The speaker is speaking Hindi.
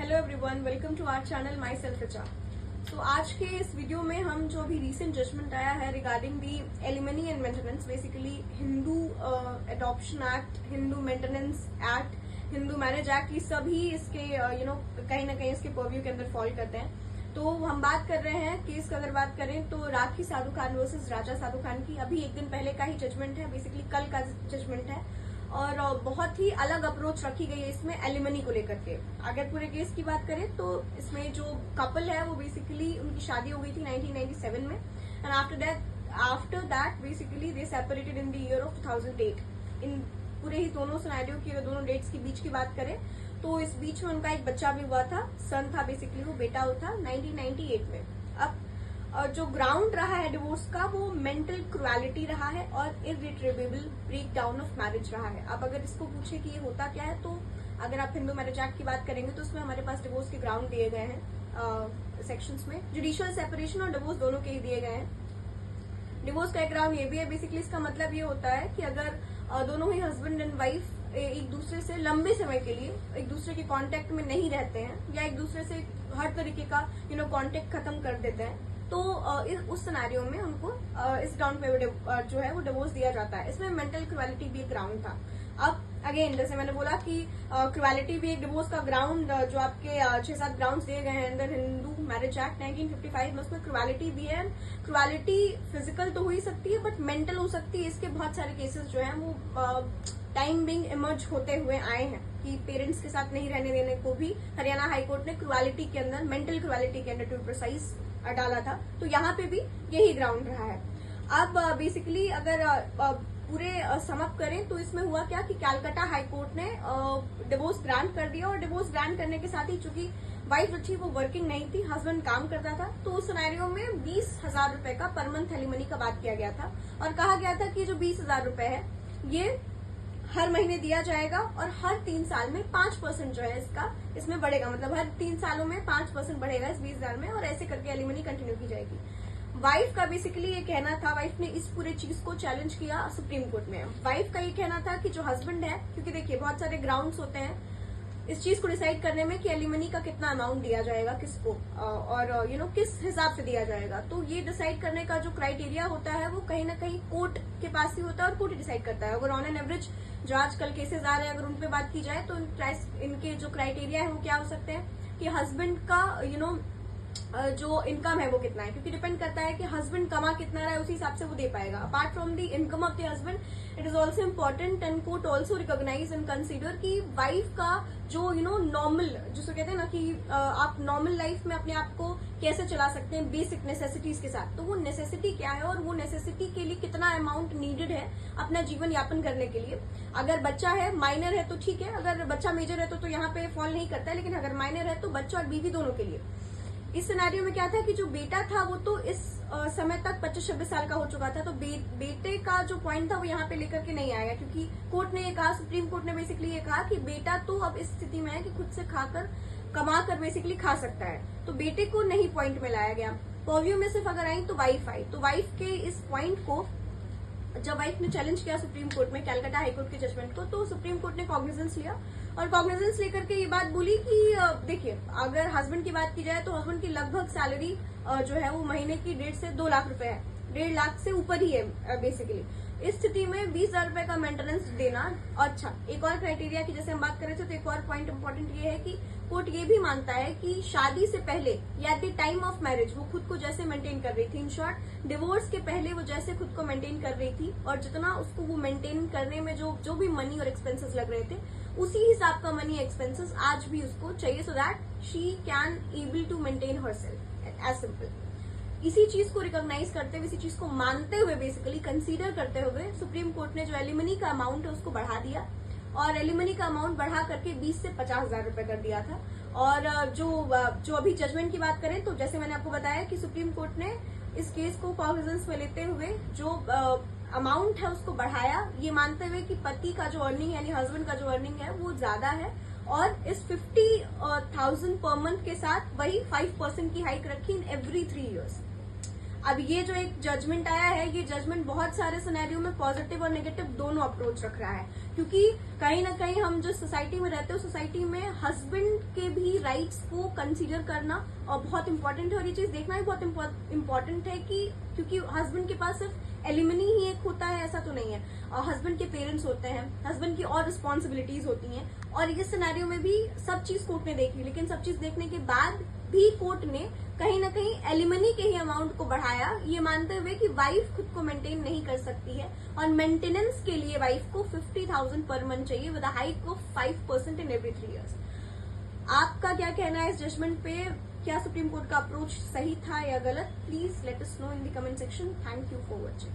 Hello everyone, welcome to our channel myself Richa. तो आज के इस वीडियो में हम जो अभी रीसेंट जजमेंट आया है regarding the alimony and maintenance, basically Hindu adoption act, Hindu maintenance act, Hindu marriage act, ये सभी इसके कहीं ना कहीं इसके पर्व्यू के अंदर फॉल करते हैं। तो हम बात कर रहे हैं केस का, अगर बात करें तो राखी साधु खान वर्सेस राजा साधु खान की। अभी एक दिन पहले का ही जजमेंट है, बेसिकली कल का जजमेंट है और बहुत ही अलग अप्रोच रखी गई है इसमें एलिमनी को लेकर के। अगर पूरे केस की बात करें तो इसमें जो कपल है वो बेसिकली उनकी शादी हो गई थी 1997 में and after that basically they separated in the year of 2008। इन पूरे ही दोनों सिनेरियो की, दोनों डेट्स की बीच की बात करें तो इस बीच में उनका एक बच्चा भी हुआ था, सन था, बेसिकली वो बेटा था 1998 में। अब जो ग्राउंड रहा है डिवोर्स का वो मेंटल क्रुएलिटी रहा है और इर्रिट्रीवेबल ब्रेक डाउन ऑफ मैरिज रहा है। अब अगर इसको पूछे कि ये होता क्या है, तो अगर आप हिंदू मैरिज एक्ट की बात करेंगे तो उसमें हमारे पास डिवोर्स के ग्राउंड दिए गए हैं सेक्शंस में। जुडिशियल सेपरेशन और डिवोर्स दोनों के ही दिए गए हैं। डिवोर्स का एक ग्राउंड ये भी है, बेसिकली इसका मतलब ये होता है कि अगर दोनों ही हस्बैंड एंड वाइफ एक दूसरे से लंबे समय के लिए एक दूसरे के कांटेक्ट में नहीं रहते हैं या एक दूसरे से हर तरीके का कांटेक्ट खत्म कर देते हैं, तो उस सिनेरियो में उनको इस ग्राउंड पे जो है वो डिवोर्स दिया जाता है। इसमें मेंटल क्रुएलिटी भी एक ग्राउंड था। अब अगेन जैसे मैंने बोला कि क्रुएलिटी भी एक डिवोर्स का ग्राउंड, जो आपके 6-7 ग्राउंड्स दिए गए हैं अंदर हिंदू मैरिज एक्ट 1955 में, उसमें क्रुएलिटी भी है। क्रुएलिटी फिजिकल तो हो ही सकती है बट मेंटल हो सकती है। इसके बहुत सारे केसेस जो हैं वो टाइम बिंग इमर्ज होते हुए आए हैं कि पेरेंट्स के साथ नहीं रहने देने को भी हरियाणा हाईकोर्ट ने क्रुएलिटी के अंदर, मेंटल क्रुएलिटी के अंदर टू प्रिसाइज डाला था। तो यहाँ पे भी यही ग्राउंड रहा है। अब बेसिकली अगर पूरे समअप करें तो इसमें हुआ क्या कि कैलकाटा हाईकोर्ट ने डिवोर्स ग्रांट कर दिया और डिवोर्स ग्रांट करने के साथ ही चूंकि वाइफ जो थी वो वर्किंग नहीं थी, हस्बैंड काम करता था, तो उस सिनेरियो में 20,000 रुपए का पर मंथ एलिमनी का बात किया गया था और कहा गया था कि जो 20,000 रुपए है ये हर महीने दिया जाएगा और हर 3 साल में 5% जो है इसमें बढ़ेगा, मतलब हर 3 सालों में 5% बढ़ेगा इस 20,000 में और ऐसे करके एलिमनी कंटिन्यू की जाएगी। वाइफ का बेसिकली ये कहना था, वाइफ ने इस पूरे चीज को चैलेंज किया सुप्रीम कोर्ट में। वाइफ का ये कहना था कि जो हस्बैंड है, क्योंकि देखिए बहुत सारे ग्राउंड्स होते हैं इस चीज को डिसाइड करने में कि एलिमनी का कितना अमाउंट दिया जाएगा किसको और किस हिसाब से दिया जाएगा, तो ये डिसाइड करने का जो क्राइटेरिया होता है वो कहीं ना कहीं कोर्ट के पास ही होता है और कोर्ट ही डिसाइड करता है। अगर ऑन एन एवरेज जो आजकल केसेस आ रहे हैं अगर उन पे बात की जाए तो इनके जो क्राइटेरिया है वो क्या हो सकते हैं कि हस्बैंड का जो इनकम है वो कितना है, क्योंकि डिपेंड करता है कि हस्बैंड कमा कितना रहा है उसी हिसाब से वो दे पाएगा। Apart from the income of the husband it is also important and court also recognise and consider कि वाइफ का जो नॉर्मल, जिसको कहते हैं ना कि आप नॉर्मल लाइफ में अपने आप को कैसे चला सकते हैं बेसिक नेसेसिटीज के साथ, तो वो नेसेसिटी क्या है और वो नेसेसिटी के लिए कितना अमाउंट नीडेड है अपना जीवन यापन करने के लिए। अगर बच्चा है, माइनर है तो ठीक है, अगर बच्चा मेजर है तो यहाँ पे फॉल नहीं करता है, लेकिन अगर माइनर है तो बच्चा और बीवी दोनों के लिए। इस सिनेरियो में क्या था कि जो बेटा था वो तो इस समय तक 25-26 साल का हो चुका था, तो बेटे का जो पॉइंट था वो यहाँ पे लेकर के नहीं आएगा, क्योंकि कोर्ट ने ये कहा, सुप्रीम कोर्ट ने बेसिकली ये कहा कि बेटा तो अब इस स्थिति में है कि खुद से खाकर कमा कर बेसिकली खा सकता है, तो बेटे को नहीं पॉइंट में लाया गया। पर्व्यू में सिर्फ अगर आई तो वाइफ आई, तो वाइफ के इस पॉइंट को जब वाइफ ने चैलेंज किया सुप्रीम कोर्ट में कैलकाटा हाईकोर्ट के जजमेंट को, तो सुप्रीम कोर्ट ने कॉग्निजेंस लिया और कॉग्निजेंस लेकर के ये बात बोली कि देखिए अगर हस्बैंड की बात की जाए तो हस्बैंड की लगभग सैलरी जो है वो महीने की 1.5 से 2 लाख रुपए है, 1.5 लाख से ऊपर ही है बेसिकली। इस स्थिति में 20,000 रुपए का मेंटेनेंस देना। अच्छा, एक और क्राइटेरिया की जैसे हम बात कर रहे थे तो एक और पॉइंट इंपॉर्टेंट ये है कि कोर्ट ये भी मानता है कि शादी से पहले या at the time of marriage वो खुद को जैसे मेंटेन कर रही थी, इन शॉर्ट डिवोर्स के पहले वो जैसे खुद को मेंटेन कर रही थी और जितना उसको वो मेंटेन करने में जो भी मनी और एक्सपेंसेस लग रहे थे उसी हिसाब का मनी एक्सपेंसेस आज भी उसको चाहिए, so that she can able to maintain herself, as simple. इसी चीज को रिकॉग्नाइज करते हुए, इसी चीज को मानते हुए, बेसिकली कंसीडर करते हुए सुप्रीम कोर्ट ने जो एलिमनी का अमाउंट है उसको बढ़ा दिया और एलिमनी का अमाउंट बढ़ा करके 20 से 50,000 रुपए कर दिया था। और जो अभी जजमेंट की बात करें तो जैसे मैंने आपको बताया कि सुप्रीम कोर्ट ने इस केस को कॉग्निजेंस में लेते हुए जो अमाउंट है उसको बढ़ाया, ये मानते हुए कि पति का जो अर्निंग यानी हस्बैंड का जो अर्निंग है वो ज्यादा है और इस 50,000 पर मंथ के साथ वही 5% की हाइक रखी इन एवरी 3 years। अब ये जो एक जजमेंट आया है, ये जजमेंट बहुत सारे सिनेरियो में पॉजिटिव और नेगेटिव दोनों अप्रोच रख रहा है, क्योंकि कहीं ना कहीं हम जो सोसाइटी में रहते हैं, सोसाइटी में हस्बैंड के भी राइट्स को कंसीडर करना और बहुत इंपॉर्टेंट है, और ये चीज देखना भी बहुत इंपॉर्टेंट है कि क्योंकि हस्बैंड के पास सिर्फ एलिमनी ही एक होता है ऐसा तो नहीं है, और हस्बैंड के पेरेंट्स होते हैं, हस्बैंड की और रिस्पॉन्सिबिलिटीज होती हैं, और इस सिनेरियो में भी सब चीज कोर्ट ने देखी, लेकिन सब चीज देखने के बाद भी कोर्ट ने कहीं ना कहीं एलिमनी के ही अमाउंट को बढ़ाया, ये मानते हुए कि वाइफ खुद को मेंटेन नहीं कर सकती है, और मेंटेनेंस के लिए वाइफ को 50,000 पर मंथ चाहिए with a hike of 5% in every 3 years। आपका क्या कहना है इस जजमेंट पे? क्या सुप्रीम कोर्ट का अप्रोच सही था या गलत? Please let us know in the comment section. Thank you for watching.